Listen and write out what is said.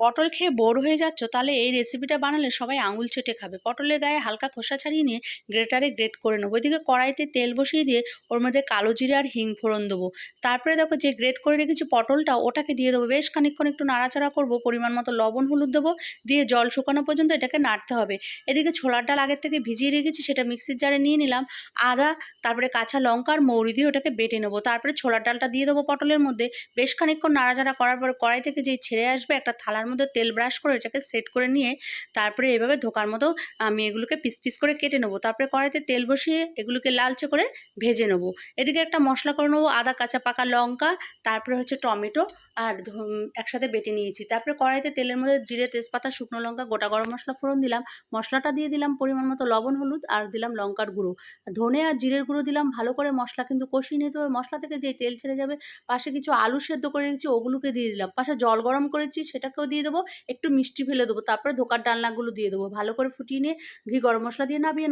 পটল খেয়ে বোর হয়ে যাচ্ছ, তাহলে এই রেসিপিটা বানালে সবাই আঙুল চেটে খাবে। পটলের গায়ে হালকা খোসা ছাড়িয়ে নিয়ে গ্রেটারে গ্রেট করে নেবো। ওইদিকে কড়াইতে তেল বসিয়ে দিয়ে ওর মধ্যে কালো জিরে আর হিং ফোড়ন দেবো। তারপরে দেখো যে গ্রেট করে রেখেছি পটলটা, ওটাকে দিয়ে দেবো। বেশ খানিকক্ষণ একটু নাড়াচাড়া করবো, পরিমাণ মতো লবণ হলুদ দেবো, দিয়ে জল শুকানো পর্যন্ত এটাকে নাড়তে হবে। এদিকে ছোলার ডাল আগের থেকে ভিজিয়ে রেখেছি, সেটা মিক্সির জারে নিয়ে নিলাম। আদা, তারপরে কাঁচা লঙ্কা আর মৌরি দিয়ে ওটাকে বেটে নেবো। তারপরে ছোলার ডালটা দিয়ে দেবো পটলের মধ্যে। বেশ খানিকক্ষণ নাড়াচাড়া করার পর কড়াই থেকে যেই ছেড়ে আসবে, একটা থালার মধ্যে তেল ব্রাশ করে এটাকে সেট করে নিয়ে তারপরে এভাবে ধোকার মতো আমি এগুলোকে পিস পিস করে কেটে নেবো। তারপরে কড়াইতে তেল বসিয়ে এগুলোকে লালচে করে ভেজে নেবো। এদিকে একটা মশলা করে নেবো, আদা, কাঁচা পাকা লঙ্কা, তারপরে হচ্ছে টমেটো আর একসাথে বেটে নিয়েছি। তারপরে কড়াইতে তেলের মধ্যে জিরে, তেজপাতা, শুকনো লঙ্কা, গোটা গরম মশলা ফোড়ন দিলাম। মশলাটা দিয়ে দিলাম পরিমাণ মতো লবণ হলুদ, আর দিলাম লঙ্কার গুঁড়ো, ধনে আর জিরের গুঁড়ো দিলাম। ভালো করে মশলা কিন্তু কষিয়ে নিতে হবে। মশলা থেকে যে তেল ছেড়ে যাবে, পাশে কিছু আলু সেদ্ধ করে রেখেছি, ওগুলোকে দিয়ে দিলাম। পাশে জল গরম করেছি, সেটাকেও দিয়ে দেবো। একটু মিষ্টি ফেলে দেবো। তারপরে ধোকার ডালনাগুলো দিয়ে দেবো। ভালো করে ফুটিয়ে নিয়ে ঘি গরম মশলা দিয়ে নামিয়ে